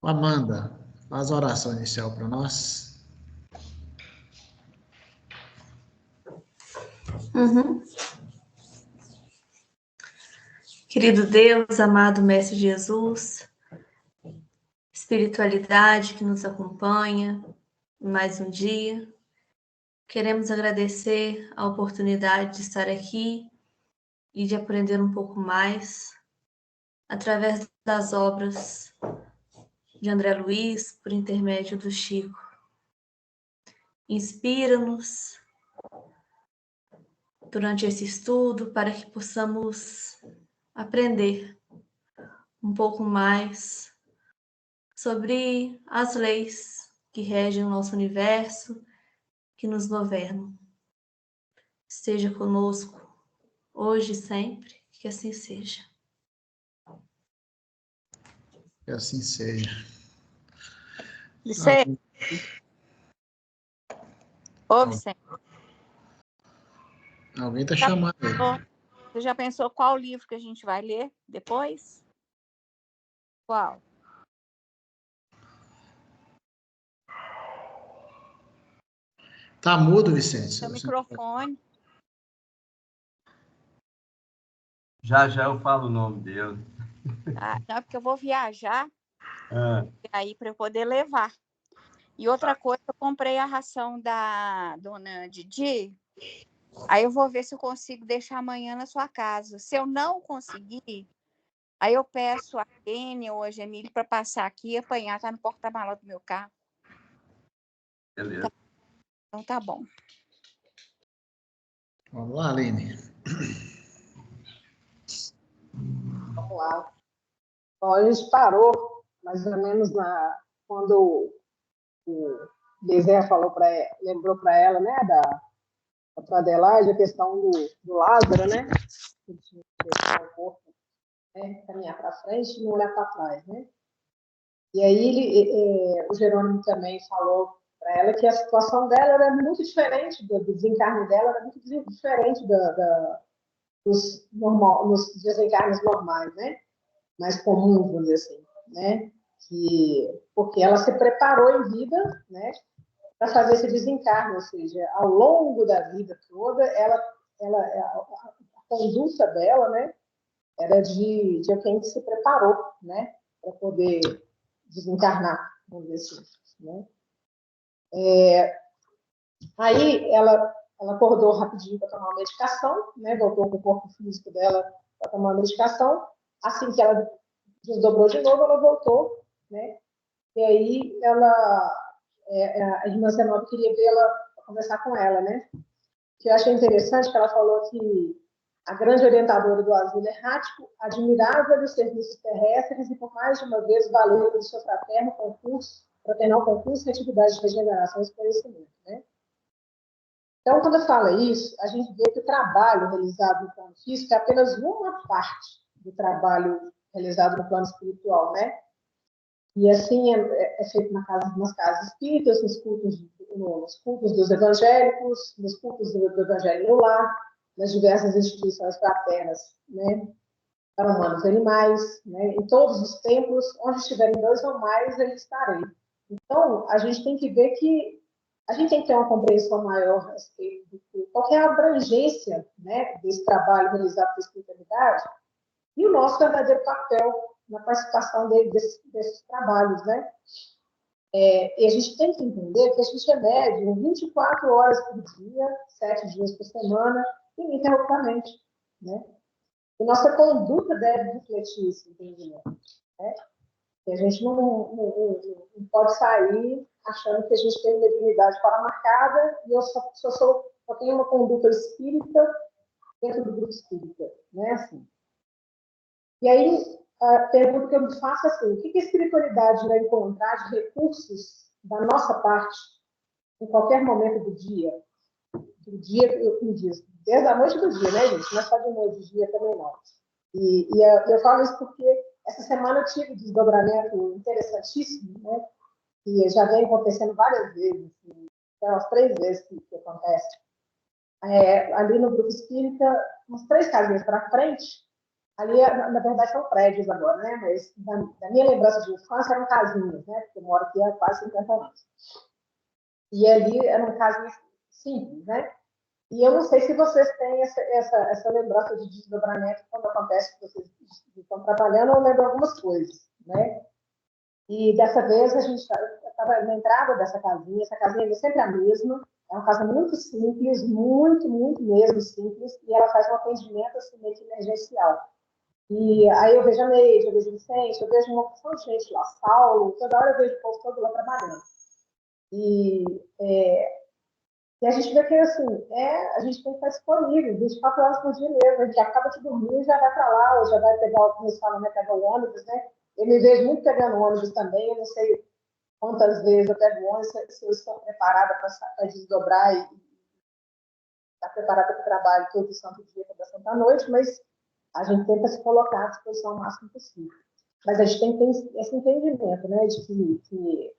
Amanda, faz a oração inicial para nós. Querido Deus, amado Mestre Jesus, espiritualidade que nos acompanha em mais um dia, queremos agradecer a oportunidade de estar aqui e de aprender um pouco mais através das obras de André Luiz, por intermédio do Chico. Inspira-nos durante esse estudo para que possamos aprender um pouco mais sobre as leis que regem o nosso universo, que nos governam. Esteja conosco hoje e sempre, que assim seja. Que assim seja. Vicente. Ô, Vicente. Alguém está chamando aí. Você já pensou qual livro que a gente vai ler depois? Qual? Tá mudo, Vicente? Seu microfone. Já eu falo o nome dele. Ah, não, é porque eu vou viajar. Aí para eu poder levar. E outra coisa, eu comprei a ração da dona Didi. Aí eu vou ver se eu consigo deixar amanhã na sua casa. Se eu não conseguir, aí eu peço a Kênia ou a Gemília para passar aqui e apanhar, tá no porta-malas do meu carro. Beleza. Então tá bom. Vamos lá, Aline. Vamos lá. Bom, a gente parou mais ou menos quando o Bezerra lembrou para ela, né, para Adelaide, a questão do Lázaro, né, que tinha que deixar o corpo, né, caminhar para frente e não olhar para trás, né. E aí o Jerônimo também falou para ela que a situação dela era muito diferente do desencarne dela, era muito diferente dos desencarnes normais, né, mais comuns, vamos dizer assim, né, porque ela se preparou em vida, né, para fazer esse desencarne, ou seja, ao longo da vida toda, a conduta dela, né, era de alguém que se preparou, né, para poder desencarnar, vamos dizer assim, né. Aí ela acordou rapidinho para tomar uma medicação, né, voltou com o corpo físico dela para tomar uma medicação. Assim que ela desdobrou de novo, ela voltou, né, e aí a irmã Zenobia queria vê-la para conversar com ela, né, que eu achei interessante que ela falou que a grande orientadora do asilo errático admirava os serviços terrestres e por mais de uma vez valeu do seu fraterno concurso, fraternal concurso em atividade de regeneração e esclarecimento, né. Então, quando eu falo isso, a gente vê que o trabalho realizado no plano físico é apenas uma parte do trabalho realizado no plano espiritual, né? E assim é feito nas casas espíritas, nos cultos dos evangélicos, nos cultos do evangelho no lar, nas diversas instituições fraternas, né? Para humanos e animais, né? Em todos os templos, onde estiverem dois ou mais, eu estarei. Então, a gente tem que ver que a gente tem que ter uma compreensão maior a respeito de qual é a abrangência, né, desse trabalho realizado pela espiritualidade e o nosso verdadeiro papel na participação desses trabalhos, né? E a gente tem que entender que a gente é médium 24 horas por dia, 7 dias por semana, ininterruptamente, né? E nossa conduta deve refletir esse entendimento, né? E a gente não pode sair achando que a gente tem mediunidade paramarcada e eu só tenho uma conduta espírita dentro do grupo espírita, né? Assim. E aí, a pergunta que eu me faço é assim, o que a espiritualidade vai encontrar de recursos da nossa parte em qualquer momento do dia? Desde a noite do dia, né, gente? Não é só de noite, de dia também não. E eu falo isso porque essa semana eu tive um desdobramento interessantíssimo, né? Que já vem acontecendo várias vezes, assim, umas 3 vezes que acontece. Ali no grupo espírita, uns 3 casinhas para frente, Ali, na verdade, são prédios agora, né? Mas da minha lembrança de infância eram casinhas, né? Porque eu moro aqui há quase 50 anos. E ali eram casinhas simples, né? E eu não sei se vocês têm essa lembrança de desdobramento quando acontece que vocês estão trabalhando, eu lembro algumas coisas, né? E dessa vez a gente estava na entrada dessa casinha, essa casinha é sempre a mesma, é uma casa muito simples, muito, muito mesmo simples, e ela faz um atendimento assim, meio que emergencial. E aí eu vejo a Neide, eu vejo o Vicente, eu vejo uma porção de gente lá, Saulo, toda hora eu vejo o povo todo lá trabalhando. E a gente vê que, assim, a gente tem que estar disponível 24 horas por dia mesmo. A gente acaba de dormir e já vai para lá, ou já vai pegar, como eles falam, né, pegar o ônibus, né? Eu me vejo muito pegando ônibus também, eu não sei quantas vezes eu pego ônibus, se eu estou preparada para desdobrar e estar preparada para o trabalho todo santo dia, toda santa noite, mas a gente tenta se colocar à disposição o máximo possível. Mas a gente tem que ter esse entendimento, né, de que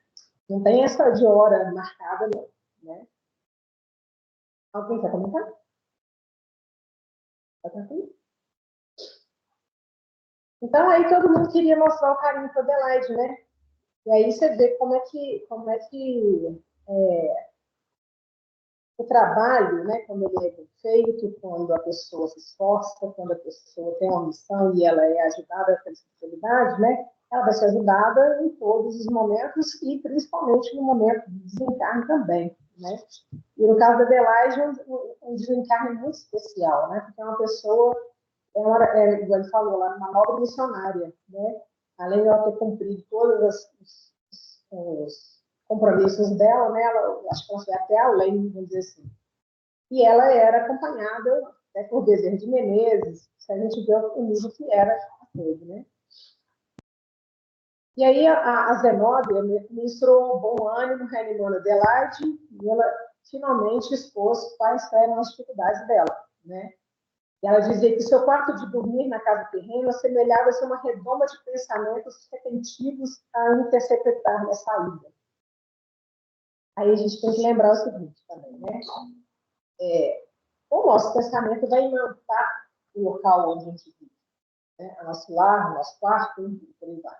não tem essa de hora marcada, não, né? Alguém quer comentar? Então, aí todo mundo queria mostrar o carinho para a Adelaide, né? E aí você vê como é que o trabalho, né, quando ele é bem feito, quando a pessoa se esforça, quando a pessoa tem uma missão e ela é ajudada pela especialidade, né? Ela vai ser ajudada em todos os momentos e principalmente no momento de desencarne também, né? E no caso da Adelaide, um desencarne muito especial, né? Porque é uma pessoa, igual ele falou lá, uma nobre missionária, né? Além de ela ter cumprido todos os compromissos dela, né? Acho que ela foi até além, vamos dizer assim. E ela era acompanhada, né, por Bezerra de Menezes, que a gente vê o nível que era a coisa, né? E aí a Zenóbia ministrou bom ânimo, reanimou a Adelaide, e ela finalmente expôs quais eram as dificuldades dela, né? E ela dizia que seu quarto de dormir na casa terrena assemelhava-se a uma redoma de pensamentos retentivos a interceptar na saída. Aí a gente tem que lembrar o seguinte também, né? O nosso pensamento vai imantar o local onde a gente vive, né? O nosso lar, o nosso quarto, e por aí vai.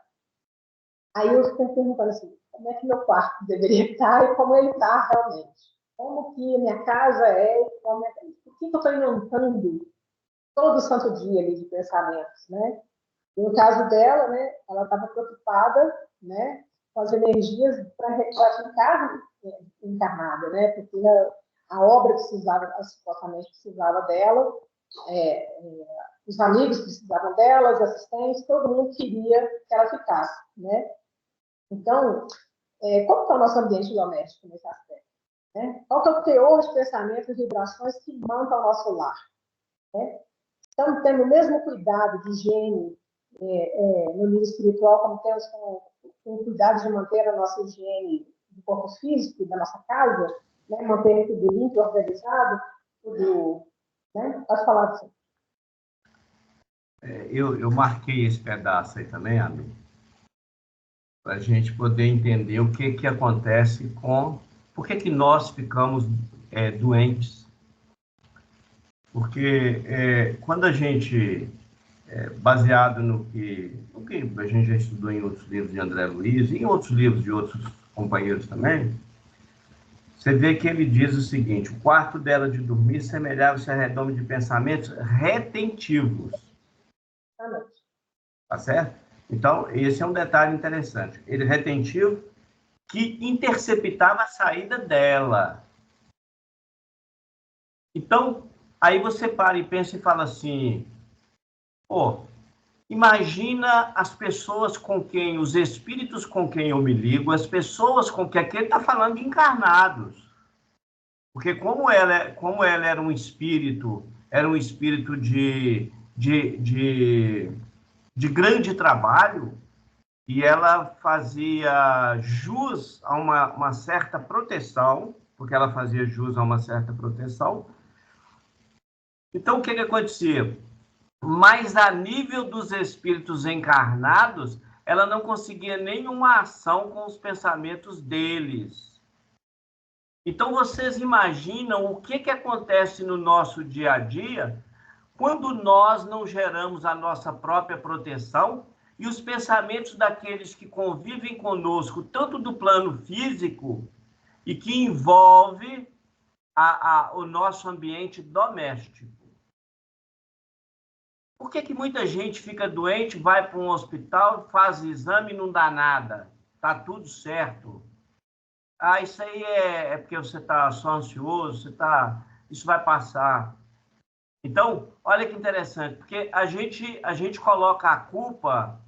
Aí eu fico perguntando assim, como é que meu quarto deveria estar e como ele está realmente? Como que a minha casa é, por que eu estou inventando todo santo dia ali de pensamentos, né? E no caso dela, né, ela estava preocupada, né, com as energias para ficar encarnada, né? Porque a obra precisava, supostamente precisava dela, os amigos precisavam dela, os assistentes, todo mundo queria que ela ficasse, né? Então, como está o nosso ambiente doméstico nesse aspecto? Né? Qual que é o teor de pensamentos e vibrações que mandam o nosso lar? Né? Estamos tendo o mesmo cuidado de higiene no nível espiritual, como temos com o cuidado de manter a nossa higiene do corpo físico, da nossa casa, né? Manter tudo limpo, organizado, tudo... Né? Pode falar assim. Eu marquei esse pedaço aí também, amigo, para a gente poder entender o que acontece com... Por que nós ficamos doentes? Porque quando a gente, baseado no que a gente já estudou em outros livros de André Luiz, e em outros livros de outros companheiros também, você vê que ele diz o seguinte: o quarto dela de dormir semelhava-se a redoma de pensamentos retentivos. Tá certo? Então, esse é um detalhe interessante. Ele retentivo que interceptava a saída dela. Então, aí você para e pensa e fala assim, imagina as pessoas com quem, os espíritos com quem eu me ligo, as pessoas com quem, aqui ele está falando de encarnados. Porque como ela era um espírito de grande trabalho, e ela fazia jus a uma certa proteção, porque ela fazia jus a uma certa proteção. Então, o que acontecia? Mas a nível dos espíritos encarnados, ela não conseguia nenhuma ação com os pensamentos deles. Então, vocês imaginam o que acontece no nosso dia a dia quando nós não geramos a nossa própria proteção e os pensamentos daqueles que convivem conosco, tanto do plano físico e que envolve o nosso ambiente doméstico. Por que muita gente fica doente, vai para um hospital, faz exame e não dá nada? Está tudo certo. Isso aí é porque você está só ansioso, isso vai passar. Então, olha que interessante, porque a gente coloca a culpa,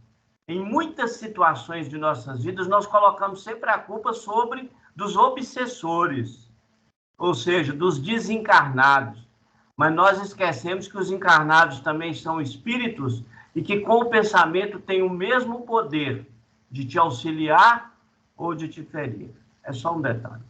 em muitas situações de nossas vidas, nós colocamos sempre a culpa sobre dos obsessores, ou seja, dos desencarnados. Mas nós esquecemos que os encarnados também são espíritos e que com o pensamento têm o mesmo poder de te auxiliar ou de te ferir. É só um detalhe.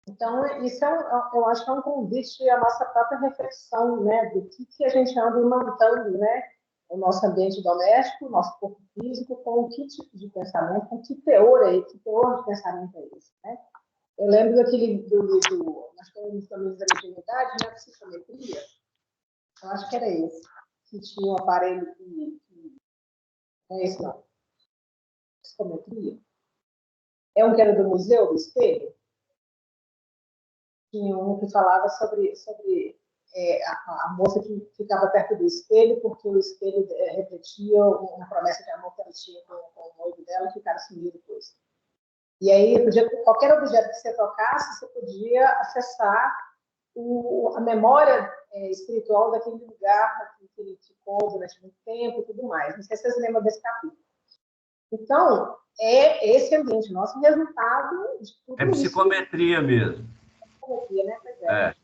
Então, isso eu acho que é um convite à nossa própria reflexão, né, do que a gente anda imantando, né, o nosso ambiente doméstico, o nosso corpo físico, com que tipo de pensamento, com que teor de pensamento é esse, né? Eu lembro do livro, nós temos também da mediunidade, né, psicometria, eu acho que era esse, que tinha um aparelho não é esse não, psicometria, é um que era do Museu do Espelho. Tinha um que falava sobre a moça que ficava perto do espelho, porque o espelho refletia uma promessa de amor que ela tinha com o noivo dela, que o cara sumiu depois. E aí, qualquer objeto que você tocasse, você podia acessar a memória espiritual daquele lugar que ele ficou durante muito tempo e tudo mais. Não sei se vocês lembram desse capítulo. Então, esse ambiente nosso resultado de tudo isso. É psicometria mesmo. Né? Pois é.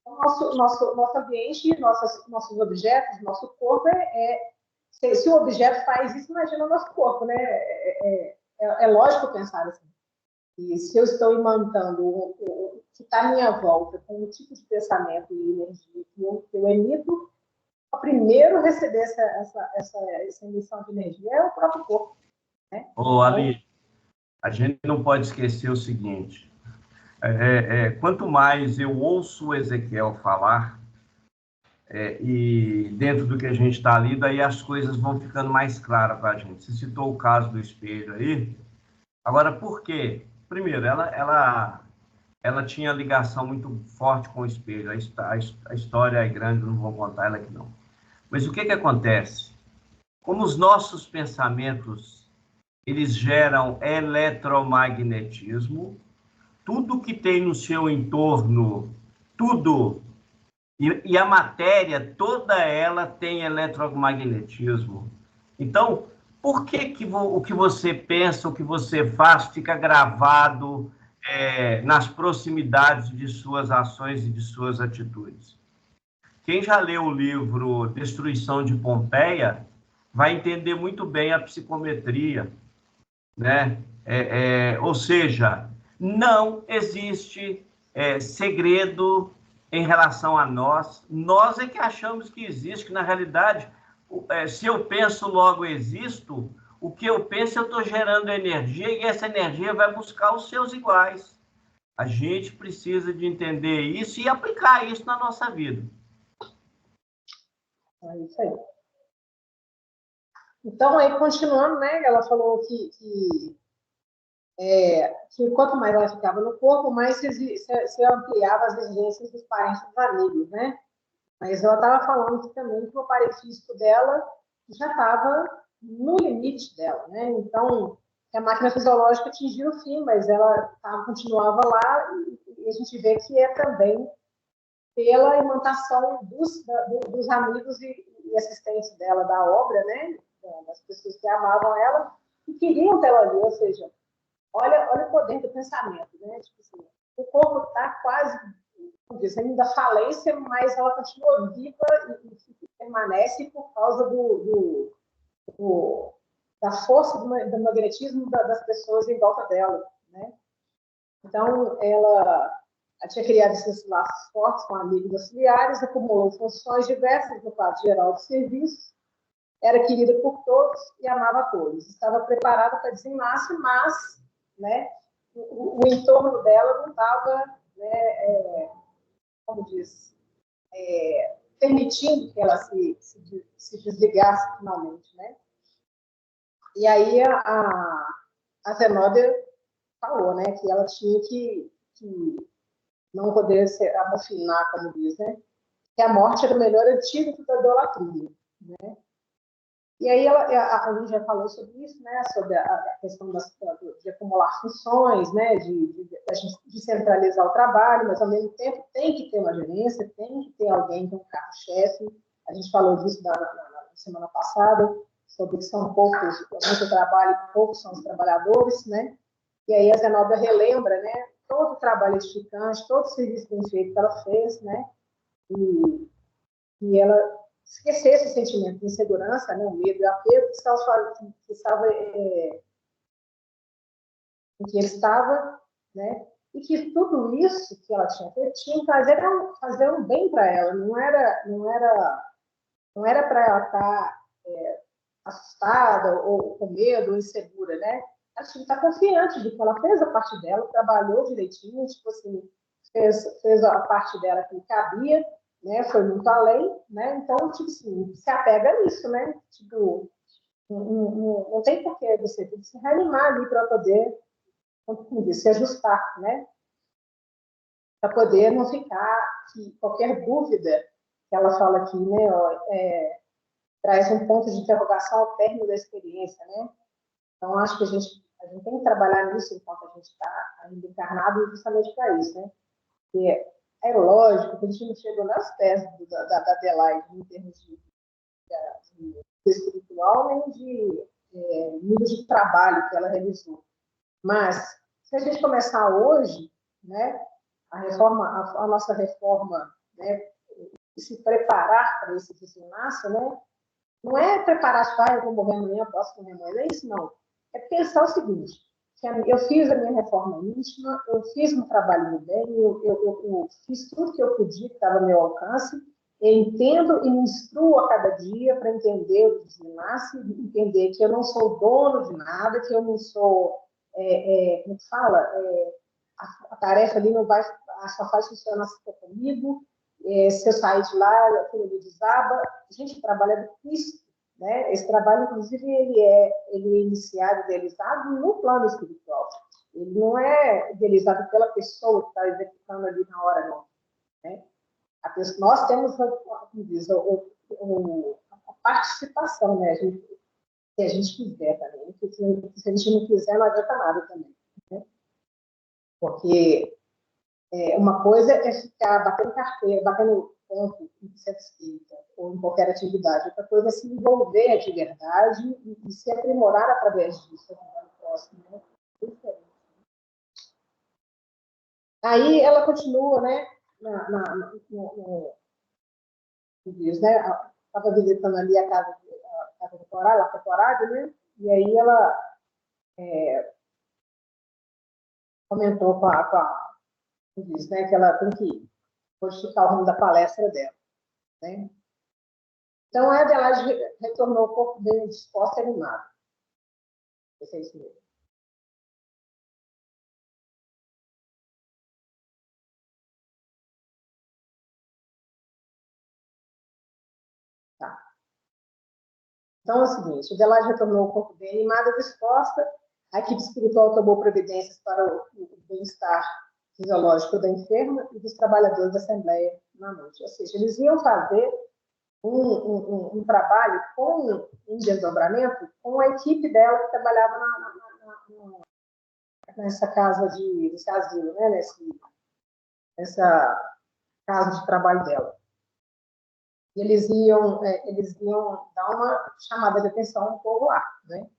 Nosso ambiente, nossos objetos, nosso corpo se o objeto faz isso, imagina o nosso corpo, né? É lógico pensar assim. E se eu estou imantando o que está à minha volta com o tipo de pensamento e energia que eu emito, o primeiro a receber essa emissão de energia é o próprio corpo. Né? Ali, a gente não pode esquecer o seguinte: quanto mais eu ouço o Ezequiel falar, e dentro do que a gente está ali, daí as coisas vão ficando mais claras para a gente. Você citou o caso do espelho aí. Agora, por quê? Primeiro, ela tinha ligação muito forte com o espelho. A história é grande, não vou contar ela aqui não. Mas o que acontece? Como os nossos pensamentos, eles geram eletromagnetismo, tudo que tem no seu entorno, tudo, e a matéria, toda ela tem eletromagnetismo. Então, por que o que você pensa, o que você faz, fica gravado nas proximidades de suas ações e de suas atitudes? Quem já leu o livro Destruição de Pompeia vai entender muito bem a psicometria, né? Ou seja, não existe segredo em relação a nós. Nós é que achamos que existe, que na realidade, se eu penso, logo existo. O que eu penso, eu estou gerando energia e essa energia vai buscar os seus iguais. A gente precisa de entender isso e aplicar isso na nossa vida. É isso aí. Então, aí, continuando, né, ela falou que quanto mais ela ficava no corpo, mais se ampliava as exigências dos parentes e dos amigos, né? Mas ela estava falando que também que o aparelho físico dela já estava no limite dela, né? Então, a máquina fisiológica atingiu o fim, mas ela continuava lá e a gente vê que é também pela imantação dos amigos e assistentes dela da obra, né? Das pessoas que amavam ela e queriam tê-la ali, ou seja, olha o poder do pensamento, né? Tipo assim, o corpo está quase, como diz, ainda falência, mas ela continua viva e permanece por causa da força do magnetismo das pessoas em volta dela, né? Então, ela tinha criado esses laços fortes com amigos auxiliares, acumulou funções diversas no quadro geral de serviços, era querida por todos e amava a todos. Estava preparada para desenlace, mas, né, o entorno dela não estava, né, como diz, permitindo que ela se desligasse finalmente, né? E aí a Zenobia falou, né, que ela tinha que não poder se amofinar, como diz, né? Que a morte era o melhor antídoto da idolatria, né? E aí a gente já falou sobre isso, né? Sobre a questão de acumular funções, né? De centralizar o trabalho, mas ao mesmo tempo tem que ter uma gerência, tem que ter alguém com um carro-chefe. A gente falou disso na semana passada, sobre que são poucos, muito trabalho, poucos são os trabalhadores, né? E aí a Zenobia relembra, né? Todo o trabalho edificante, todo o serviço bem feito que ela fez, né? E ela esquecer esse sentimento de insegurança, né, o medo e o apego em que ele estava, né, e que tudo isso que ela tinha feito tinha que fazer um bem para ela, não era para ela estar assustada ou com medo ou insegura, né? Ela tinha que estar confiante de que ela fez a parte dela, trabalhou direitinho, tipo assim, fez a parte dela que cabia, né? Foi muito além, né? Então, tipo assim, se apega nisso, né? Tipo, não tem porquê você tem que se reanimar ali para poder, se ajustar, né? Para poder não ficar que qualquer dúvida que ela fala aqui, né? Traz um ponto de interrogação ao término da experiência, né? Então, acho que a gente tem que trabalhar nisso enquanto a gente está ainda encarnado, justamente para isso, né? Porque é lógico que a gente não chegou nas pés da Adelaide em termos de espiritual, nem de nível de trabalho que ela realizou. Mas, se a gente começar hoje, né, a nossa reforma, né, e se preparar para esse desenlace, né, não é preparar as eu vou morrer amanhã, eu posso morrer amanhã, não é isso, não. É pensar o seguinte, que eu fiz a minha reforma íntima, eu fiz um trabalho no bem, eu fiz tudo que eu podia, que estava ao meu alcance, eu entendo e me instruo a cada dia para entender o que desenlace, entender que eu não sou dono de nada, que eu não sou, como que fala, a tarefa ali não vai, só faz funcionar se for comigo, se eu sair de lá, aquilo ali desaba. Gente, o trabalho é do Cristo, né? Esse trabalho, inclusive, ele é iniciado, idealizado no plano espiritual. Ele não é idealizado pela pessoa que está executando ali na hora, não. Né? Nós temos, como diz, a participação, né? Se a gente quiser também. Se a gente não quiser, não adianta nada também. Né? Porque uma coisa é ficar batendo carteira, batendo ponto em centro espírita ou em qualquer atividade. Outra coisa é se envolver de verdade e se aprimorar através disso, no próximo. Né? Aí ela continua, né? Diz, né? Estava visitando ali a casa do Corá, a Corá, né? E aí ela comentou diz, né? Que ela tem que modificar o rumo da palestra dela, né? Então, a Adelaide retornou um pouco bem disposta e animada. Esse é isso mesmo. Tá. Então, é o seguinte, a Adelaide retornou um pouco bem animada e disposta. A equipe espiritual tomou providências para o bem-estar fisiológico da enferma e dos trabalhadores da Assembleia na noite. Ou seja, eles iam fazer um trabalho em desdobramento com a equipe dela que trabalhava nessa casa nesse asilo, né? Nessa casa de trabalho dela. E eles iam dar uma chamada de atenção ao povo lá, né?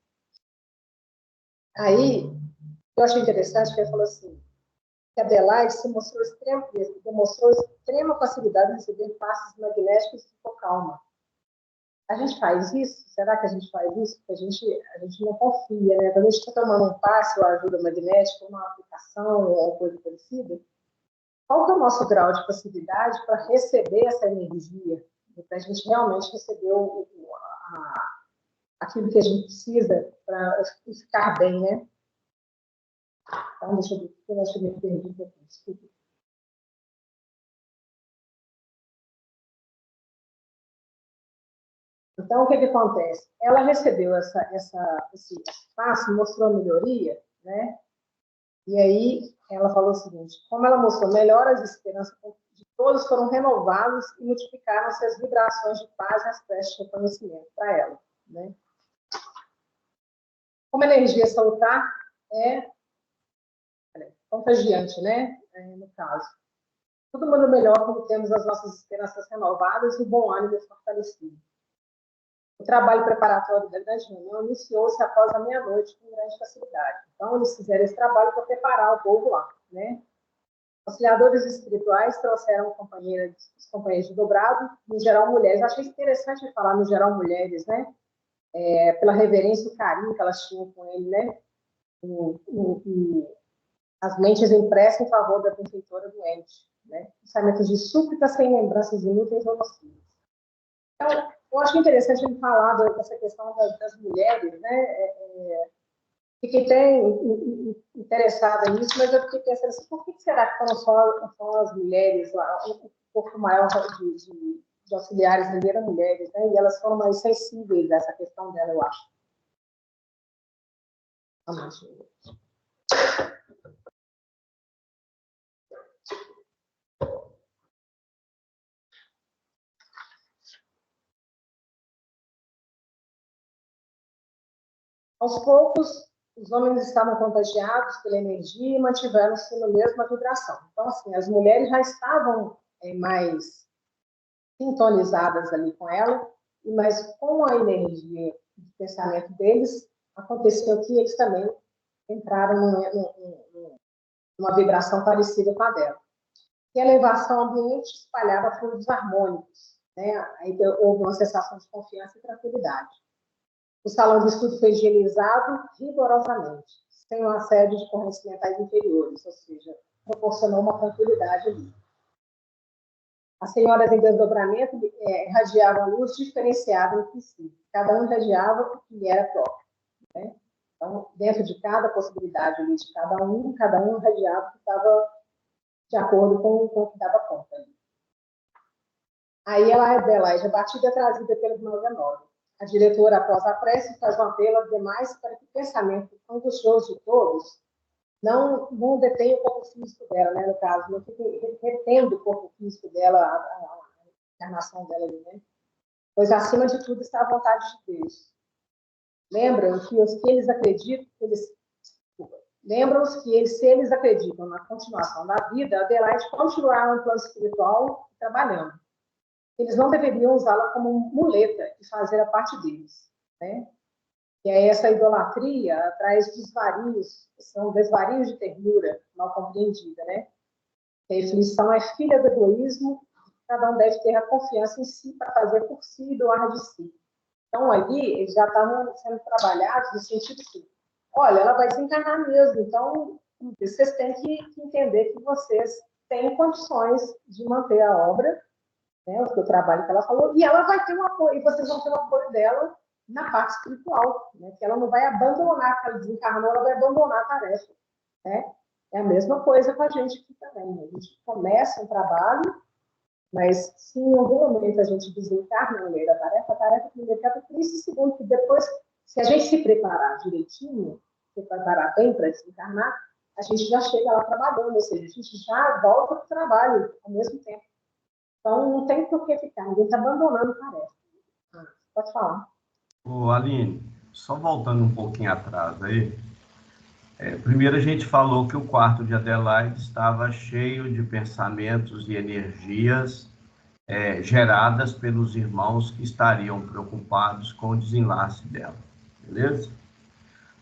Aí, eu achei interessante que ele falou assim, que a Adelaide demonstrou extrema facilidade em receber passes magnéticos e ficou calma. A gente faz isso? Será que a gente faz isso? Porque a gente não confia, né? Quando a gente está tomando um passe ou ajuda magnética, uma aplicação ou coisa parecida, qual que é o nosso grau de facilidade para receber essa energia? Para a gente realmente receber aquilo que a gente precisa para ficar bem, né? Então, deixa eu ver, eu acho que eu me perdi um pouquinho. Desculpa. Então, o que acontece? Ela recebeu esse passo, mostrou melhoria, né? E aí ela falou o seguinte: como ela mostrou melhoras, as esperanças de todos foram renovadas e multiplicaram-se as vibrações de paz e as preces de reconhecimento para ela, né? Como a energia salutar é contagiante, né? No caso. Todo mundo melhor quando temos as nossas esperanças renovadas e o bom ânimo fortalecido. O trabalho preparatório da grande reunião iniciou-se após a meia-noite com grande facilidade. Então, eles fizeram esse trabalho para preparar o povo lá, né? Auxiliadores espirituais trouxeram os companheiros de dobrado, no geral mulheres. Achei interessante falar no geral mulheres, né? Pela reverência e carinho que elas tinham com ele, né? As mentes impressas em favor da benfeitora doente, né? Pensamentos de súplica sem lembranças inúteis ou nocivas. Então, eu acho interessante ele falar dessa questão das mulheres, né? Fiquei até interessada nisso, mas eu fiquei pensando assim, por que será que foram só as mulheres lá, um pouco maior de auxiliares eram mulheres, né? E elas foram mais sensíveis a essa questão dela, eu acho. Aos poucos, os homens estavam contagiados pela energia e mantiveram-se na mesma vibração. Então, assim, as mulheres já estavam mais sintonizadas ali com ela, mas com a energia de pensamento deles, aconteceu que eles também entraram numa vibração parecida com a dela. E a elevação ambiente espalhava fluidos harmônicos, né? Aí houve uma sensação de confiança e tranquilidade. O salão de estudo foi higienizado rigorosamente, sem um assédio de correntes mentais inferiores, ou seja, proporcionou uma tranquilidade ali. As senhoras em desdobramento irradiavam luz diferenciada entre si. Cada um irradiava o que lhe era próprio, né? Então, dentro de cada possibilidade ali de cada um irradiava o que estava de acordo com o que dava conta. Aí a Adelaide, a batida é trazida pelos 9 a 9. A diretora, após a prece, faz um apelo aos demais para que o pensamento angustioso de todos não detenha o corpo físico dela, né, no caso, não fique retendo o corpo físico dela, a encarnação dela ali, né? Pois, acima de tudo, está a vontade de Deus. Lembram-se que se eles acreditam na continuação da vida, Adelaide continuará no plano espiritual trabalhando. Eles não deveriam usá-la como muleta e fazer a parte deles, né? E aí essa idolatria traz desvarios, são desvarios de ternura mal compreendida, né? A aflição é filha do egoísmo, cada um deve ter a confiança em si para fazer por si e doar de si. Então, ali, eles já estavam sendo trabalhados no sentido assim, olha, ela vai desencarnar mesmo, então vocês têm que entender que vocês têm condições de manter a obra, né, o trabalho que ela falou, e ela vai ter um apoio, e vocês vão ter o apoio dela na parte espiritual, né, que ela não vai abandonar, que ela desencarnou, ela vai abandonar a tarefa, né? É a mesma coisa com a gente aqui também, né? A gente começa um trabalho, mas se em algum momento a gente desencarna no meio da tarefa, a tarefa primeiro fica triste, e segundo, que depois, se a gente se preparar direitinho, se preparar bem para desencarnar, a gente já chega lá trabalhando, ou seja, a gente já volta para o trabalho ao mesmo tempo. Então, não tem por que ficar, ninguém está abandonando a tarefa. Pode falar. Ô, Aline, só voltando um pouquinho atrás aí, primeiro a gente falou que o quarto de Adelaide estava cheio de pensamentos e energias geradas pelos irmãos que estariam preocupados com o desenlace dela, beleza?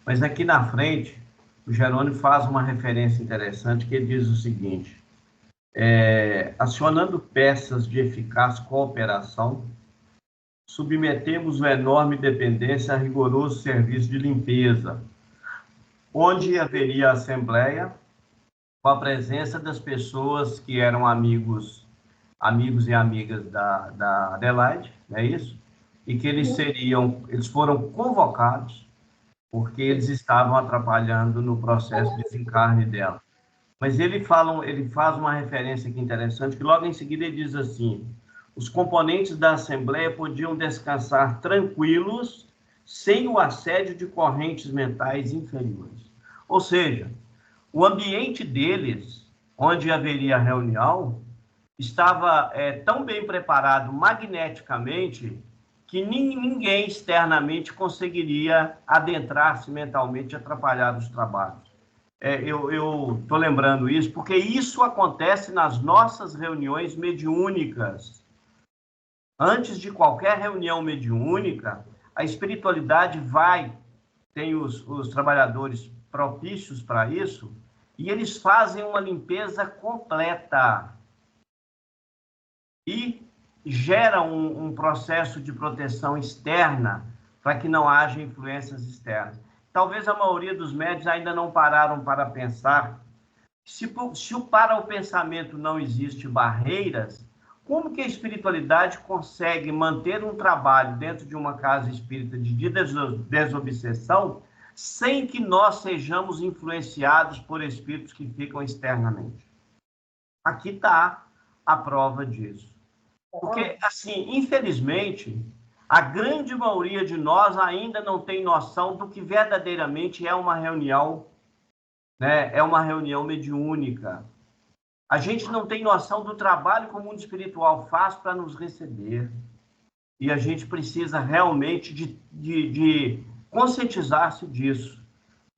Mas aqui na frente, o Jerônimo faz uma referência interessante que ele diz o seguinte, acionando peças de eficaz cooperação, submetemos uma enorme dependência a rigoroso serviço de limpeza, onde haveria assembleia com a presença das pessoas que eram amigos e amigas da Adelaide, não é isso? E que eles foram convocados porque eles estavam atrapalhando no processo de desencarne dela. Mas ele faz uma referência aqui interessante, que logo em seguida ele diz assim, os componentes da Assembleia podiam descansar tranquilos, sem o assédio de correntes mentais inferiores. Ou seja, o ambiente deles, onde haveria reunião, estava tão bem preparado magneticamente que ninguém externamente conseguiria adentrar-se mentalmente e atrapalhar os trabalhos. Eu estou lembrando isso porque isso acontece nas nossas reuniões mediúnicas. Antes de qualquer reunião mediúnica, a espiritualidade tem os trabalhadores propícios para isso, e eles fazem uma limpeza completa e geram um processo de proteção externa para que não haja influências externas. Talvez a maioria dos médiuns ainda não pararam para pensar se para o pensamento não existe barreiras, como que a espiritualidade consegue manter um trabalho dentro de uma casa espírita de desobsessão sem que nós sejamos influenciados por espíritos que ficam externamente? Aqui está a prova disso. Porque, assim, infelizmente, a grande maioria de nós ainda não tem noção do que verdadeiramente é uma reunião, né? É uma reunião mediúnica. A gente não tem noção do trabalho que o mundo espiritual faz para nos receber. E a gente precisa realmente de conscientizar-se disso.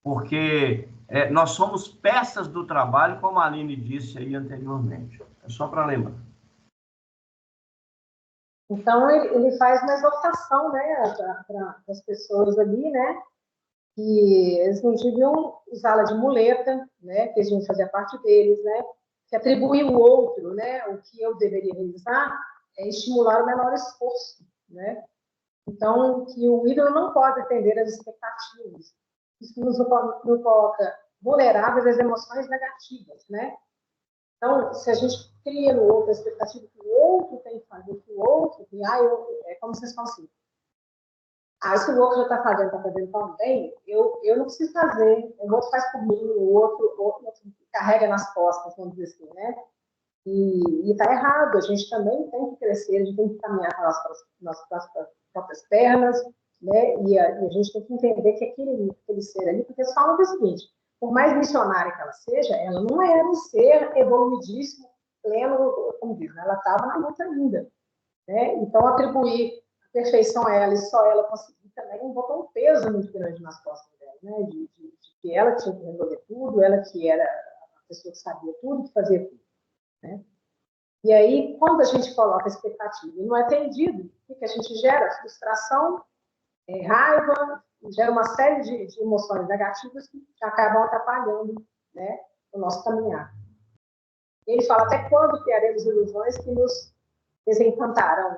Porque nós somos peças do trabalho, como a Aline disse aí anteriormente. É só para lembrar. Então, ele faz uma exortação, né, para as pessoas ali, né, que eles não deviam usá-la de muleta, né, que eles deviam fazer parte deles, né, que atribuir o outro, né, o que eu deveria realizar é estimular o menor esforço, né. Então, que o ídolo não pode atender às expectativas. Isso nos coloca vulneráveis às emoções negativas, né. Então, se a gente cria no outro a expectativa que o outro tem que fazer, que o outro, que, é como vocês falam assim, se o outro já está fazendo tão bem, eu não preciso fazer, o outro faz por mim, o outro carrega nas costas, vamos dizer assim, né? E está errado, a gente também tem que crescer, a gente tem que caminhar com as nossas próprias pernas, né? E a gente tem que entender que aquele ser ali, porque eles falam o seguinte, por mais missionária que ela seja, ela não era um ser evoluidíssimo, pleno, como diz, né? Ela estava na luta ainda, né? Então, atribuir a perfeição a ela e só ela conseguir também botou um peso muito grande nas costas dela, né? De que ela tinha que resolver tudo, ela que era a pessoa que sabia tudo, que fazia tudo, né? E aí, quando a gente coloca a expectativa e não é atendido, o que a gente gera? Frustração, raiva, gera uma série de emoções negativas que acabam atrapalhando, né, o nosso caminhar. Ele fala, até quando criaremos ilusões que nos desencantarão?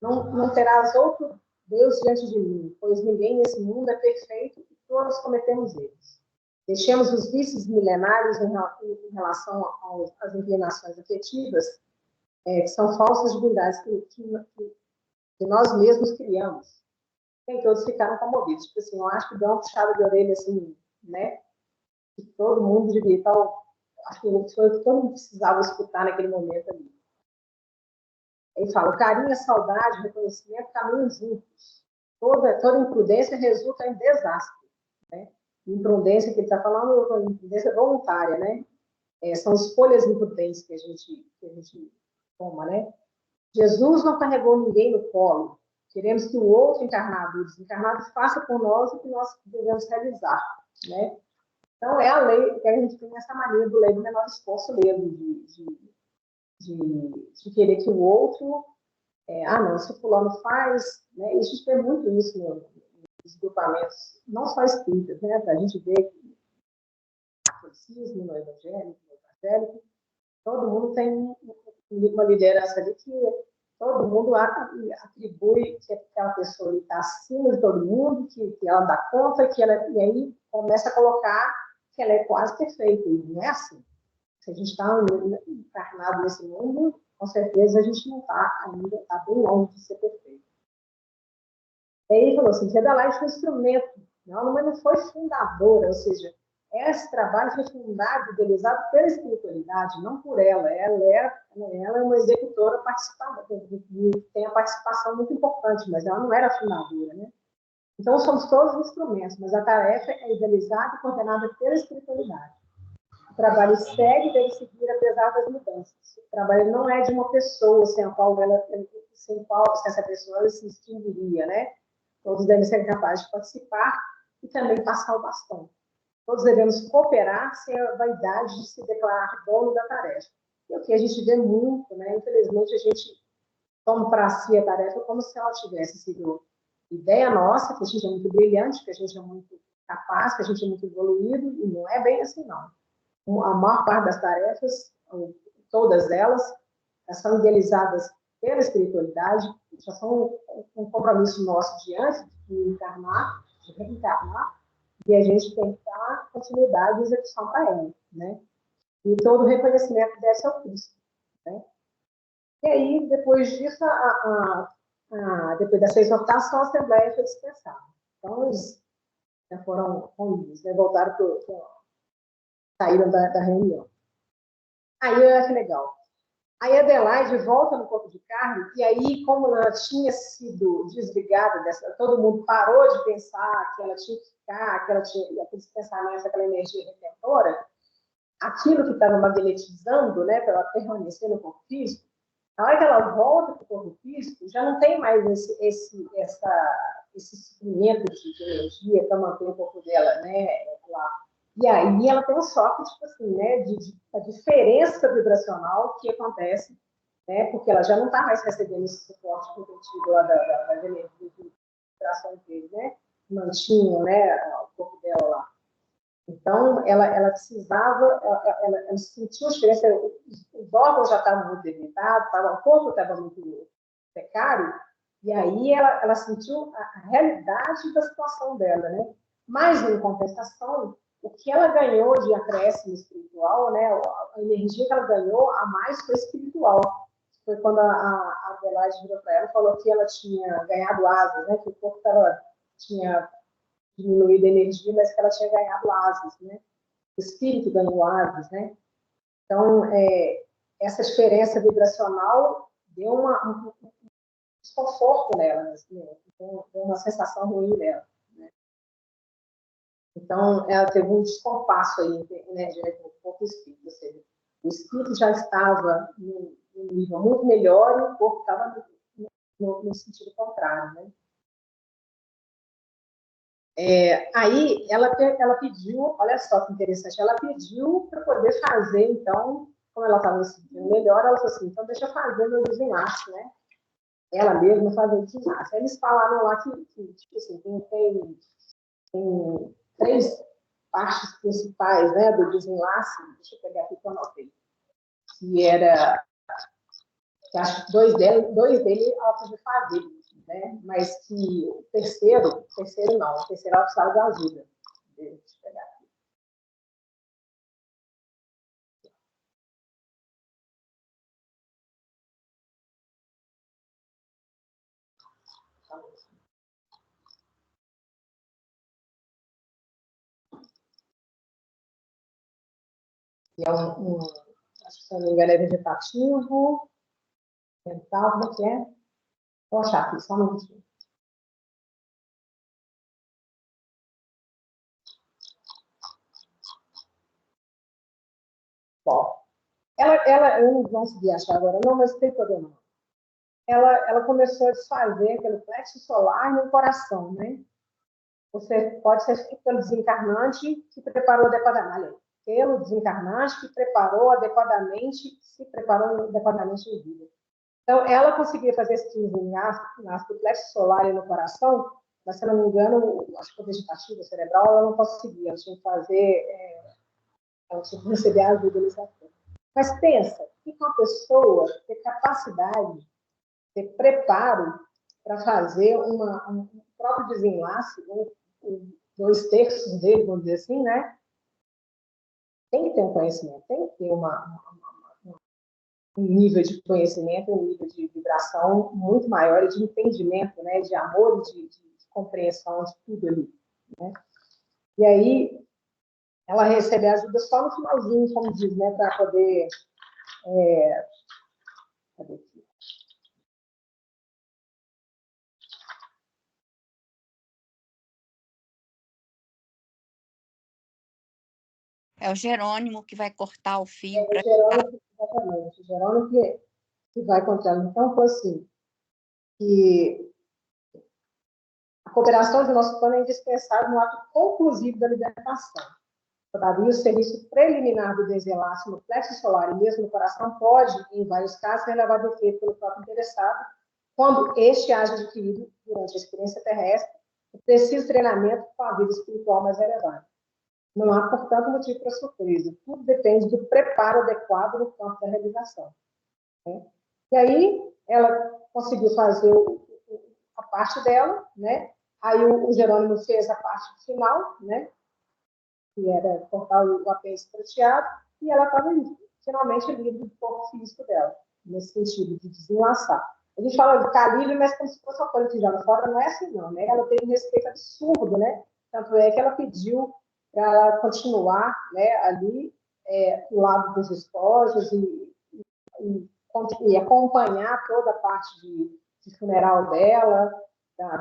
Não terás outro Deus diante de mim, pois ninguém nesse mundo é perfeito e todos cometemos erros. Deixemos os vícios milenários em relação às inclinações afetivas, que são falsas divindades que nós mesmos criamos. Nem todos ficaram comovidos. Tipo assim, eu acho que deu uma puxada de orelha, assim, né? Que todo mundo devia estar... Acho que foi o que todo mundo precisava escutar naquele momento ali. Ele fala, o carinho, a saudade, o reconhecimento caminham juntos. Toda imprudência resulta em desastre, né? Imprudência que ele está falando, imprudência voluntária, né? São escolhas imprudentes que a gente toma, né? Jesus não carregou ninguém no colo. Queremos que o outro encarnado, o desencarnado, faça por nós o que nós devemos realizar, né? Então, é a lei, que a gente tem essa mania do lei do menor esforço mesmo, de querer que o outro... não, se o fulano faz... Né? E a gente vê muito isso nos grupamentos, não só espíritas, né? Para a gente ver que no catolicismo, no evangélico, todo mundo tem uma liderança ali que todo mundo atribui que aquela pessoa está acima de todo mundo, que ela dá conta, e aí começa a colocar que ela é quase perfeita. E não é assim. Se a gente está encarnado nesse mundo, com certeza a gente não está ainda, está bem longe de ser perfeito. E aí ele falou assim, que a Adelaide foi instrumento, mas não foi fundadora, ou seja, esse trabalho foi fundado, idealizado pela espiritualidade, não por ela. Ela é uma executora participada, tem a participação muito importante, mas ela não era a fundadora, né? Então, somos todos instrumentos, mas a tarefa é idealizada e coordenada pela espiritualidade. O trabalho segue e deve seguir apesar das mudanças. O trabalho não é de uma pessoa sem essa pessoa ela se extinguiria, né? Todos devem ser capazes de participar e também passar o bastão. Todos devemos cooperar sem a vaidade de se declarar dono da tarefa. E o que a gente vê muito, né? Infelizmente, a gente toma para si a tarefa como se ela tivesse sido ideia nossa, que a gente é muito brilhante, que a gente é muito capaz, que a gente é muito evoluído, e não é bem assim, não. A maior parte das tarefas, todas elas, são idealizadas pela espiritualidade, já são um compromisso nosso de antes de encarnar, de reencarnar, e a gente tem que dar continuidade e execução para ela, né? E todo o reconhecimento desse ao Cristo, né? E aí, depois disso, depois dessa exortação, a Assembleia foi dispensada. Então, eles já foram reunidos, né? Voltaram saíram da reunião. Aí, olha que legal. Aí, Adelaide volta no corpo de carne, e aí, como ela tinha sido desligada todo mundo parou de pensar que ela tinha que ficar, que ela tinha aqueles pensamentos, aquela energia retentora, aquilo que estava magnetizando, né, para ela permanecer no corpo físico, na hora que ela volta para o corpo físico, já não tem mais esse suprimento de energia para manter o corpo dela, né, lá. E aí ela tem um choque, tipo assim, né, a diferença vibracional que acontece, né, porque ela já não está mais recebendo esse suporte repetido lá da energia de vibração dele, né, mantinha, né, o corpo dela lá. Então, ela precisava, ela sentiu a diferença, os órgãos já estavam muito debilitados, o corpo estava muito precário, e aí ela sentiu a realidade da situação dela, né? Mas, em compensação, o que ela ganhou de acréscimo espiritual, né? A energia que ela ganhou a mais foi espiritual. Foi quando a Adelaide virou para ela e falou que ela tinha ganhado asas, né? Que o corpo tinha diminuído a energia, mas que ela tinha ganhado asas, né? O espírito ganhou asas, né? Então, essa diferença vibracional deu um desconforto nela, assim, deu uma sensação ruim nela, né? Então, ela teve um descompasso aí, energético com o espírito, ou seja, o espírito já estava num nível muito melhor e o corpo estava no sentido contrário, né? Aí ela pediu, olha só que interessante, ela pediu para poder fazer, então, como ela estava se sentindo melhor, ela falou assim, então deixa eu fazer meu desenlace, né? Ela mesma fazer o desenlace. Aí eles falaram lá que tipo assim, tem 3 partes principais, né, do desenlace, deixa eu pegar aqui que eu anotei, que era, que acho que 2 dele ela podia fazer, né? Mas que o terceiro não, o terceiro ela precisava de ajuda. Deixa eu pegar aqui. Que é acho que se não me engano é vegetativo, mental, como é que é? Vou achar aqui, só um minutinho. Bom, eu não vou conseguir achar agora, não, mas não tem problema. Ela começou a desfazer aquele plexo solar no coração, né? Você pode ser feito pelo desencarnante que preparou adequadamente. Pelo desencarnante que se preparou adequadamente em vida. Então, ela conseguia fazer esse desenlace do plexo solar e no coração, mas, se eu não me engano, acho que o vegetativo cerebral, ela não conseguia. Ela tinha que fazer, ela tinha que receber a ajuda nesse aspecto. Mas pensa, que uma pessoa ter capacidade, ter preparo para fazer um próprio desenlace, 2/3 dele, vamos dizer assim, né? Tem que ter um conhecimento, tem que ter um nível de conhecimento, um nível de vibração muito maior, de entendimento, né? De amor, de compreensão de tudo ali, né? E aí, ela recebe ajuda só no finalzinho, como diz, né, para poder... Cadê aqui? É o Jerônimo que vai cortar o fio. O Jerônimo, exatamente, o Jerônimo que vai contando. Então, foi assim, que a cooperação do nosso plano é indispensável no ato conclusivo da libertação. Todavia, o serviço preliminar do desenlace no plexo solar e mesmo no coração pode, em vários casos, ser levado a efeito pelo próprio interessado, quando este haja adquirido, durante a experiência terrestre, o preciso treinamento com a vida espiritual mais elevada. Não há, portanto, motivo para surpresa. Tudo depende do preparo adequado no campo da realização. Né? E aí, ela conseguiu fazer a parte dela, né? Aí o Jerônimo fez a parte final, né? Que era cortar o apêndice prateado, e ela estava finalmente livre do corpo físico dela, nesse sentido, de desenlaçar. A gente fala de ficar livre, mas como se fosse uma coisa que joga fora, não é assim, não, né? Ela teve um respeito absurdo, né? Tanto é que ela pediu para ela continuar, né, ali, do lado dos despojos e acompanhar toda a parte de funeral dela,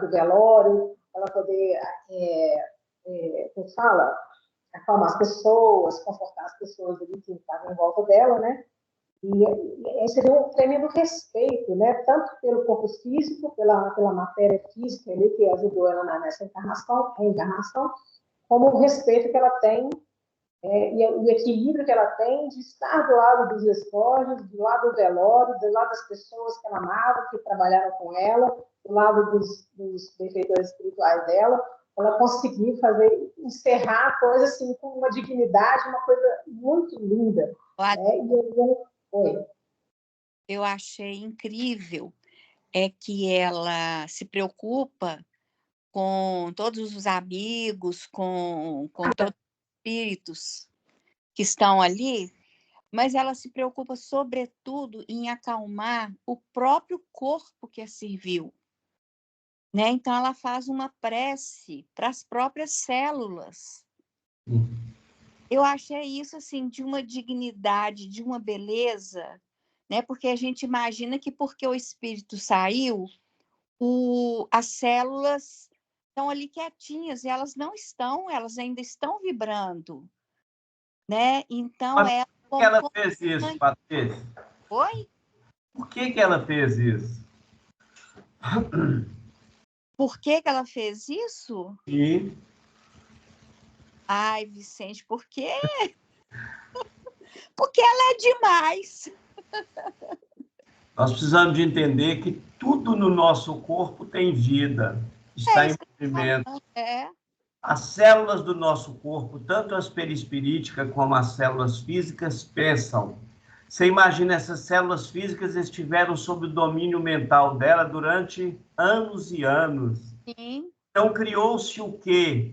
do velório, ela poder, como fala, acalmar as pessoas, confortar as pessoas ali que estavam em volta dela, né? E seria um tremendo respeito, né? Tanto pelo corpo físico, pela matéria física ali, que ajudou ela nessa reencarnação, como o respeito que ela tem e o equilíbrio que ela tem de estar do lado dos despojos, do lado do velório, do lado das pessoas que ela amava, que trabalharam com ela, do lado dos benfeitores espirituais dela, ela conseguiu encerrar a coisa assim, com uma dignidade, uma coisa muito linda. Eu achei incrível que ela se preocupa com todos os amigos, com todos os espíritos que estão ali, mas ela se preocupa, sobretudo, em acalmar o próprio corpo que a serviu. Né? Então, ela faz uma prece para as próprias células. Eu achei isso assim, de uma dignidade, de uma beleza, né? Porque a gente imagina que porque o espírito saiu, as células estão ali quietinhas, e elas não estão, elas ainda estão vibrando. Né? Então, por que ela fez isso, Patrícia? Oi? Por que ela fez isso? Por que ela fez isso? Sim. Ai, Vicente, por quê? Porque ela é demais. Nós precisamos de entender que tudo no nosso corpo tem vida, está em movimento. As células do nosso corpo, tanto as perispiríticas como as células físicas, pensam. Você imagina, essas células físicas estiveram sob o domínio mental dela durante anos e anos. Sim. Então, criou-se o quê?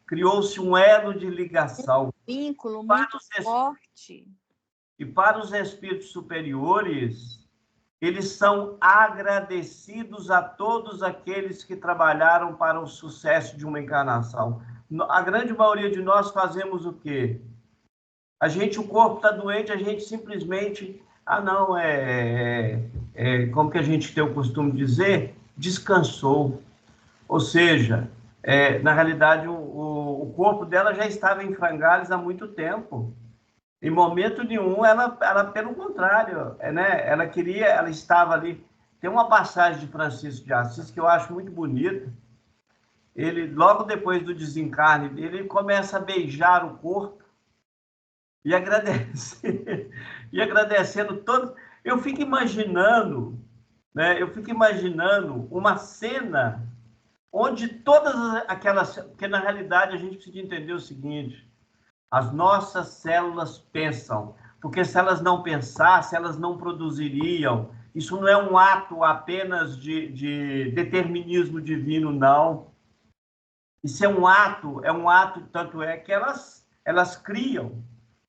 Criou-se um elo de ligação. Um vínculo muito forte. E para os espíritos superiores, eles são agradecidos a todos aqueles que trabalharam para o sucesso de uma encarnação. A grande maioria de nós fazemos o quê? O corpo está doente, a gente simplesmente, como que a gente tem o costume de dizer? Descansou. Ou seja, na realidade, o corpo dela já estava em frangalhos há muito tempo. Em momento nenhum, ela pelo contrário, né? Ela estava ali. Tem uma passagem de Francisco de Assis que eu acho muito bonita. Ele, logo depois do desencarne dele, ele começa a beijar o corpo e agradecer, e agradecendo todos. Eu fico imaginando, né? Uma cena onde todas aquelas... Porque, na realidade, a gente precisa entender o seguinte: as nossas células pensam, porque se elas não pensassem, elas não produziriam. Isso não é um ato apenas de determinismo divino, não. Isso é um ato, tanto é que elas criam.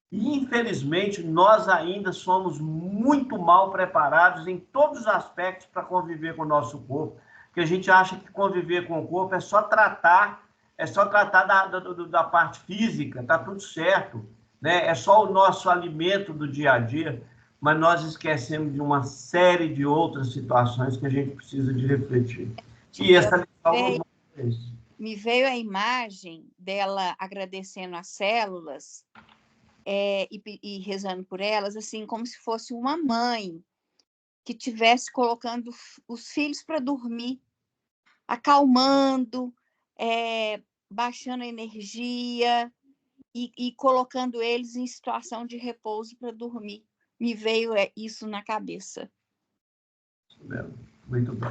E, infelizmente, nós ainda somos muito mal preparados em todos os aspectos para conviver com o nosso corpo, porque a gente acha que conviver com o corpo é só tratar é só tratar da parte física, está tudo certo, né? É só o nosso alimento do dia a dia, mas nós esquecemos de uma série de outras situações que a gente precisa de refletir. E essa lição me veio a imagem dela agradecendo as células e rezando por elas, assim, como se fosse uma mãe que estivesse colocando os filhos para dormir, acalmando, baixando a energia e colocando eles em situação de repouso para dormir. Me veio isso na cabeça. Muito bom.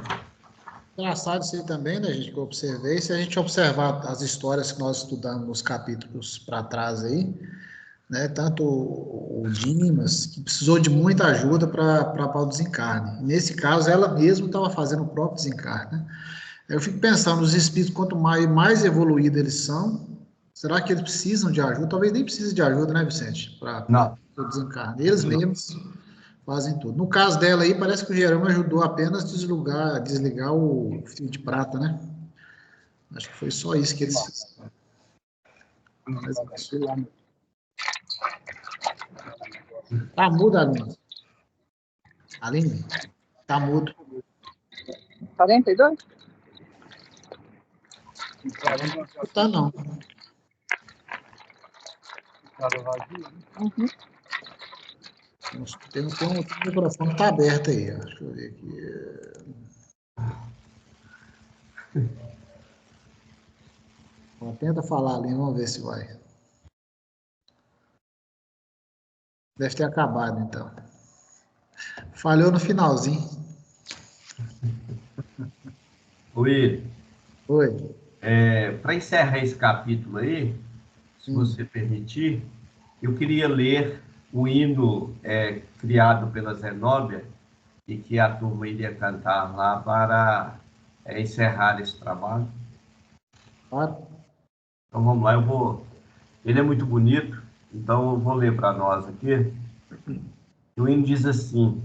Engraçado isso aí também, né, gente, que eu observei. Se a gente observar as histórias que nós estudamos nos capítulos para trás aí, né, tanto o Dimas, que precisou de muita ajuda para o desencarne. Nesse caso, ela mesma estava fazendo o próprio desencarne, né? Eu fico pensando, os espíritos, quanto mais evoluídos eles são, será que eles precisam de ajuda? Talvez nem precisem de ajuda, né, Vicente? Para o desencarne. Eles mesmos fazem tudo. No caso dela aí, parece que o Jerônimo ajudou apenas a desligar o fio de prata, né? Acho que foi só isso que eles fizeram. Tá mudo, Aline? Aline? Tá mudo. 42? Não tá, não. Uhum. Tem um microfone que tá aberto aí. Ó. Deixa eu ver aqui. Ó, tenta falar ali, vamos ver se vai. Deve ter acabado, então. Falhou no finalzinho. Will, Oi. para encerrar esse capítulo aí, se você permitir, eu queria ler o hino criado pela Zenóbia e que a turma iria cantar lá para encerrar esse trabalho. Claro. Então vamos lá, ele é muito bonito, então eu vou ler para nós aqui. O hino diz assim: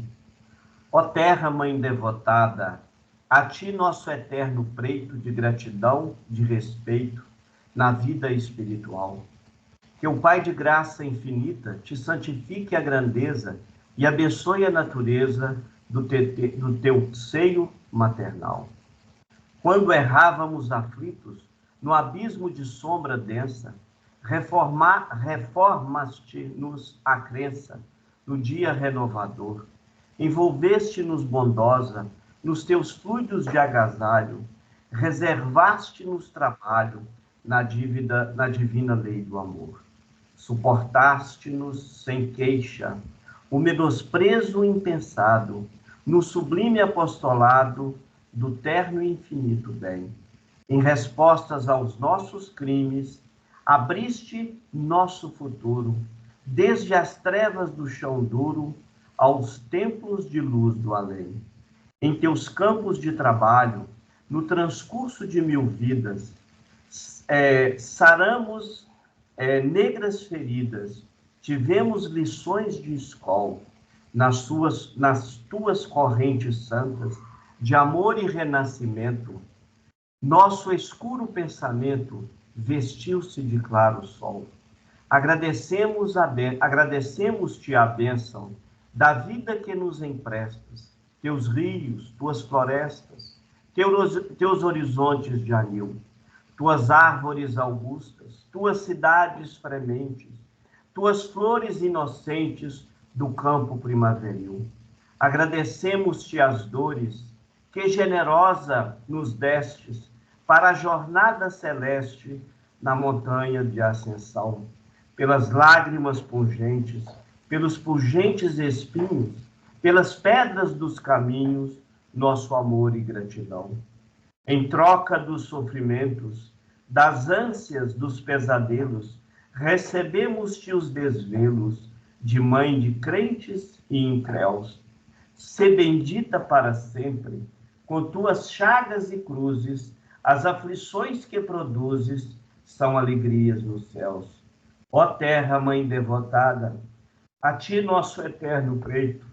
ó terra, mãe devotada, a ti nosso eterno preito de gratidão, de respeito na vida espiritual. Que o Pai de graça infinita te santifique a grandeza e abençoe a natureza do teu seio maternal. Quando errávamos aflitos, no abismo de sombra densa, reformaste-nos a crença no dia renovador. Envolveste-nos bondosa nos teus fluidos de agasalho, reservaste-nos trabalho na divina lei do amor. Suportaste-nos sem queixa o menosprezo impensado no sublime apostolado do terno e infinito bem. Em respostas aos nossos crimes, abriste nosso futuro, desde as trevas do chão duro aos templos de luz do além. Em teus campos de trabalho, no transcurso de 1000 vidas, saramos negras feridas, tivemos lições de escola nas tuas correntes santas de amor e renascimento. Nosso escuro pensamento vestiu-se de claro sol. Agradecemos-te a bênção da vida que nos emprestas, teus rios, tuas florestas, teus horizontes de anil, tuas árvores augustas, tuas cidades frementes, tuas flores inocentes do campo primaveril. Agradecemos-te as dores que generosa nos destes para a jornada celeste na montanha de ascensão, pelas lágrimas pungentes, pelos pungentes espinhos, pelas pedras dos caminhos, nosso amor e gratidão. Em troca dos sofrimentos, das ânsias, dos pesadelos, recebemos-te os desvelos de mãe de crentes e incréus. Sê bendita para sempre, com tuas chagas e cruzes, as aflições que produzes são alegrias nos céus. Ó terra, mãe devotada, a ti nosso eterno preito,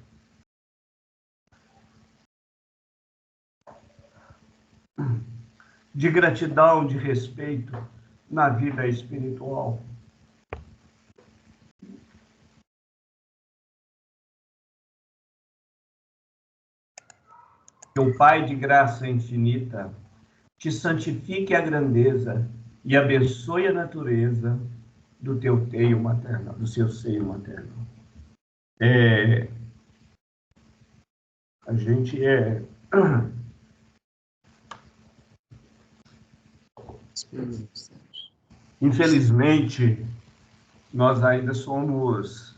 de gratidão, de respeito, na vida espiritual. Que o Pai de graça infinita te santifique a grandeza e abençoe a natureza do teu seio maternal, do seu seio maternal. A gente infelizmente, nós ainda somos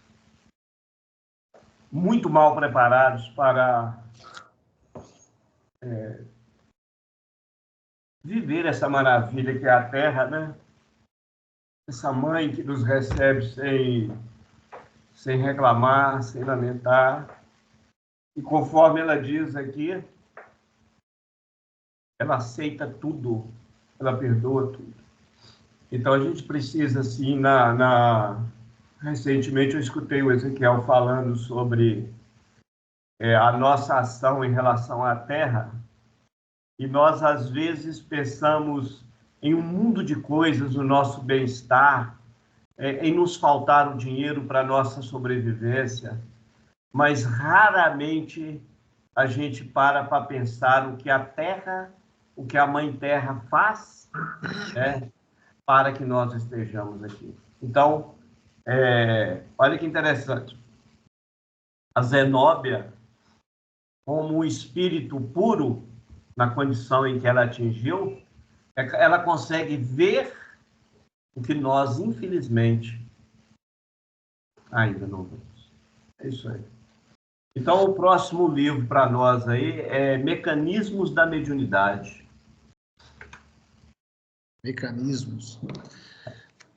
muito mal preparados para viver essa maravilha que é a Terra, né? Essa mãe que nos recebe sem reclamar, sem lamentar. E conforme ela diz aqui, ela aceita tudo, ela perdoa tudo. Então, a gente precisa, assim, recentemente eu escutei o Ezequiel falando sobre a nossa ação em relação à Terra, e nós, às vezes, pensamos em um mundo de coisas, no nosso bem-estar, em nos faltar o dinheiro para a nossa sobrevivência, mas raramente a gente para pensar o que a Terra, o que a Mãe Terra faz, né, para que nós estejamos aqui. Então, olha que interessante. A Zenóbia, como um espírito puro, na condição em que ela atingiu, ela consegue ver o que nós, infelizmente, ainda não vemos. É isso aí. Então, o próximo livro para nós aí é Mecanismos da Mediunidade. Mecanismos.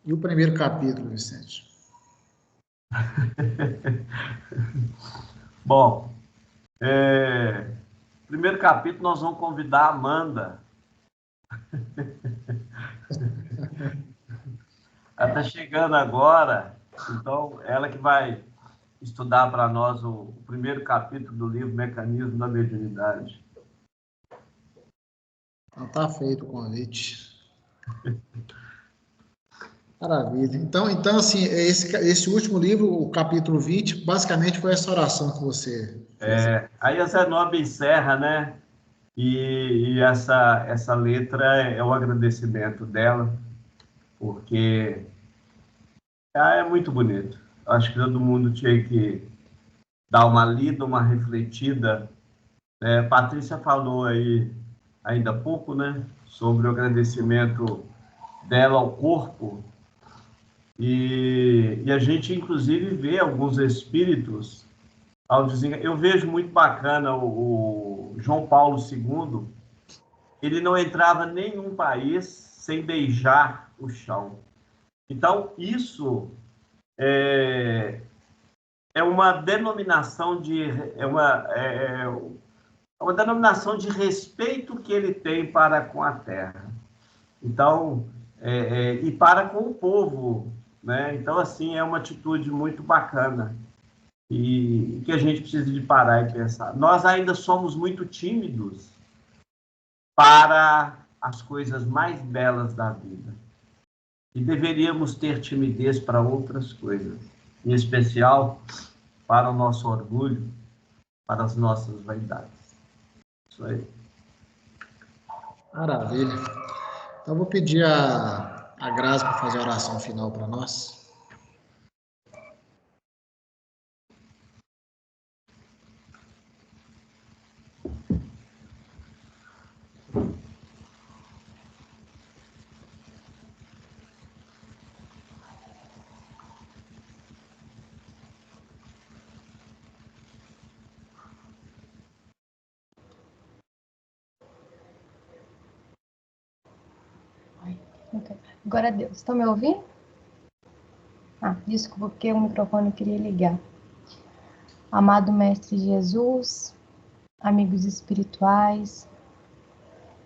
E o primeiro capítulo, Vicente? Bom, primeiro capítulo nós vamos convidar a Amanda. Ela está chegando agora, então ela que vai estudar para nós o primeiro capítulo do livro Mecanismo da Mediunidade. Então, está feito o convite. Maravilha. Então assim, esse último livro, o capítulo 20, basicamente foi essa oração que você fez. Aí a Zenóbia encerra, né? E essa letra é o agradecimento dela, porque é muito bonito. Acho que todo mundo tinha que dar uma lida, uma refletida. Patrícia falou aí ainda há pouco, né? Sobre o agradecimento dela ao corpo. E a gente, inclusive, vê alguns espíritos ao desencarnar. Eu vejo muito bacana o João Paulo II. Ele não entrava em nenhum país sem beijar o chão. Então, isso é uma denominação uma denominação de respeito que ele tem para com a terra. Então, e para com o povo, né? Então, assim, é uma atitude muito bacana e que a gente precisa de parar e pensar. Nós ainda somos muito tímidos para as coisas mais belas da vida. E deveríamos ter timidez para outras coisas, em especial para o nosso orgulho, para as nossas vaidades. Isso aí. Maravilha. Então, eu vou pedir a Graça para fazer a oração final para nós. Agora Deus, estão me ouvindo? Desculpa, porque o microfone eu queria ligar. Amado Mestre Jesus, amigos espirituais,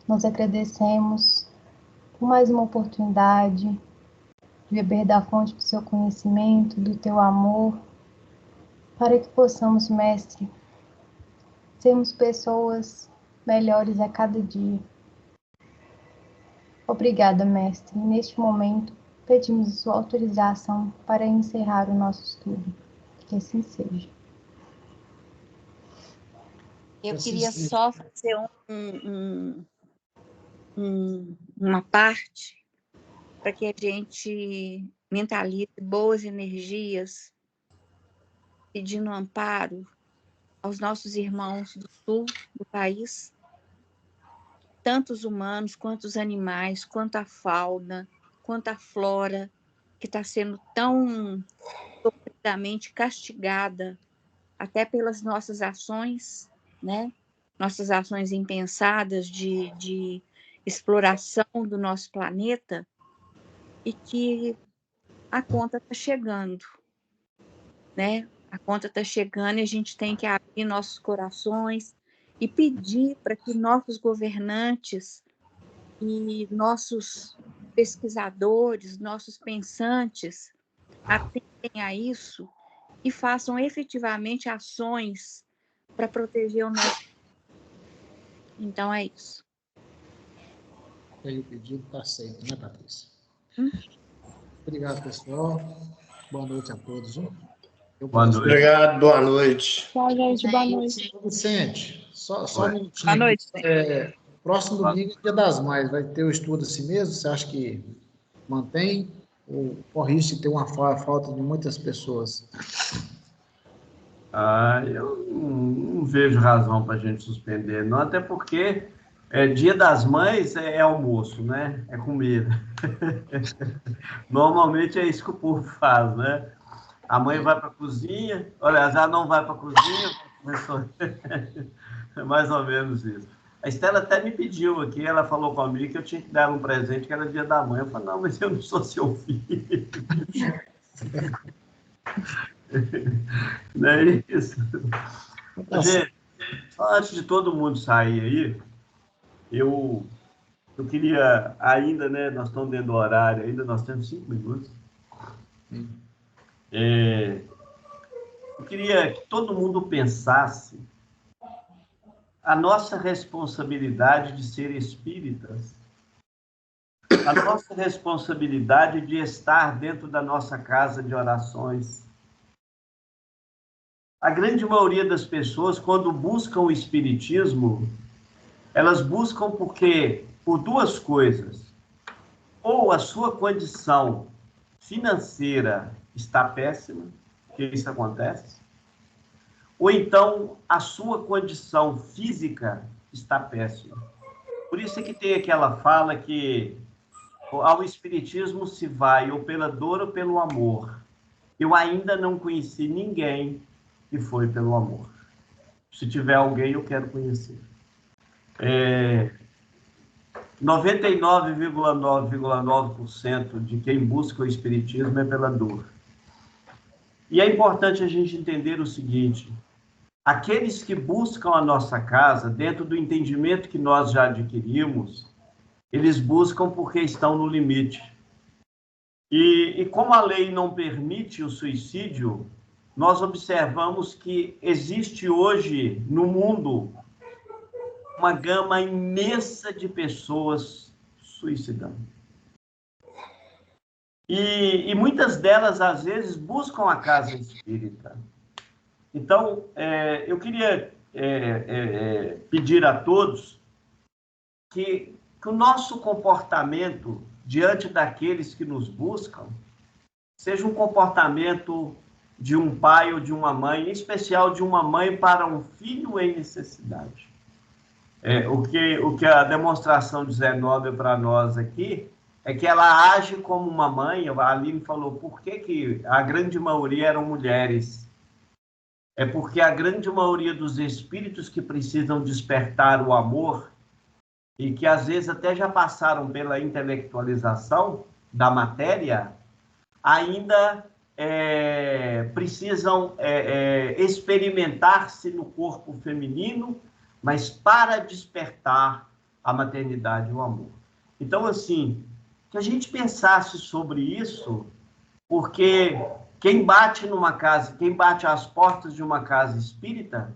nós agradecemos por mais uma oportunidade de beber da fonte do seu conhecimento, do teu amor, para que possamos, Mestre, sermos pessoas melhores a cada dia. Obrigada, mestre. Neste momento, pedimos sua autorização para encerrar o nosso estudo. Que assim seja. Eu queria só fazer uma parte para que a gente mentalize boas energias, pedindo amparo aos nossos irmãos do sul do país, tanto os humanos, quanto os animais, quanto a fauna, quanto a flora, que está sendo tão sofridamente castigada até pelas nossas ações, né? Nossas ações impensadas de exploração do nosso planeta, e que a conta está chegando, né? A conta está chegando e a gente tem que abrir nossos corações e pedir para que nossos governantes e nossos pesquisadores, nossos pensantes atentem a isso e façam efetivamente ações para proteger o nosso. Então é isso. Aí o pedido está aceito, né, Patrícia? Obrigado, pessoal. Boa noite a todos. Boa noite. Obrigado, boa noite. Tchau, gente. Boa noite. Vicente, só um minutinho. Boa noite. Próximo domingo é Dia das Mães. Vai ter o estudo assim mesmo? Você acha que mantém? Ou corre risco de ter uma falta de muitas pessoas? Eu não vejo razão para a gente suspender, não, até porque Dia das Mães é almoço, né? É comida. Normalmente é isso que o povo faz, né? A mãe vai para a cozinha, olha, já não vai para a cozinha, é mais ou menos isso. A Estela até me pediu aqui, ela falou comigo que eu tinha que dar um presente que era Dia da Mãe. Eu falei, não, mas eu não sou seu filho. Não é isso? Gente, antes de todo mundo sair aí, eu queria ainda, né, nós estamos dentro do horário, ainda nós temos 5 minutos. Eu queria que todo mundo pensasse a nossa responsabilidade de ser espíritas, a nossa responsabilidade de estar dentro da nossa casa de orações. A grande maioria das pessoas, quando buscam o espiritismo, elas buscam por duas coisas. Ou a sua condição financeira está péssima, que isso acontece, ou então a sua condição física está péssima. Por isso é que tem aquela fala que ao espiritismo se vai ou pela dor ou pelo amor. Eu ainda não conheci ninguém que foi pelo amor. Se tiver alguém, eu quero conhecer. 99,9,9% de quem busca o espiritismo é pela dor. E é importante a gente entender o seguinte: aqueles que buscam a nossa casa, dentro do entendimento que nós já adquirimos, eles buscam porque estão no limite. E como a lei não permite o suicídio, nós observamos que existe hoje no mundo uma gama imensa de pessoas suicidando. E muitas delas, às vezes, buscam a casa espírita. Então, eu queria pedir a todos que o nosso comportamento diante daqueles que nos buscam seja um comportamento de um pai ou de uma mãe, em especial de uma mãe para um filho em necessidade. O que a demonstração de Zé Nobel para nós aqui é que ela age como uma mãe. A Aline falou, por que a grande maioria eram mulheres? É porque a grande maioria dos espíritos que precisam despertar o amor e que às vezes até já passaram pela intelectualização da matéria, ainda precisam experimentar-se no corpo feminino, mas para despertar a maternidade e o amor. Então, assim, que a gente pensasse sobre isso, porque quem bate numa casa, quem bate às portas de uma casa espírita,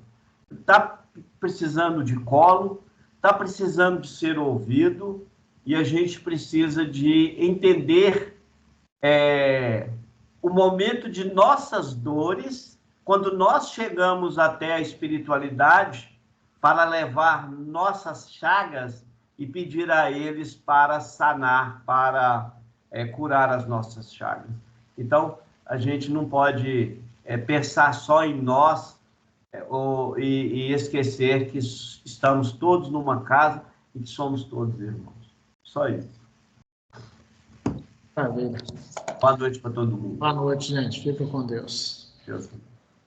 está precisando de colo, está precisando de ser ouvido, e a gente precisa de entender o momento de nossas dores, quando nós chegamos até a espiritualidade, para levar nossas chagas e pedir a eles para sanar, para curar as nossas chagas. Então, a gente não pode pensar só em nós e esquecer que estamos todos numa casa e que somos todos irmãos. Só isso. Maravilha. Boa noite para todo mundo. Boa noite, gente. Fica com Deus. Deus.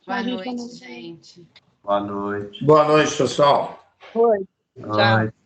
Boa noite, gente. Boa noite. Boa noite, pessoal. Oi. Tchau.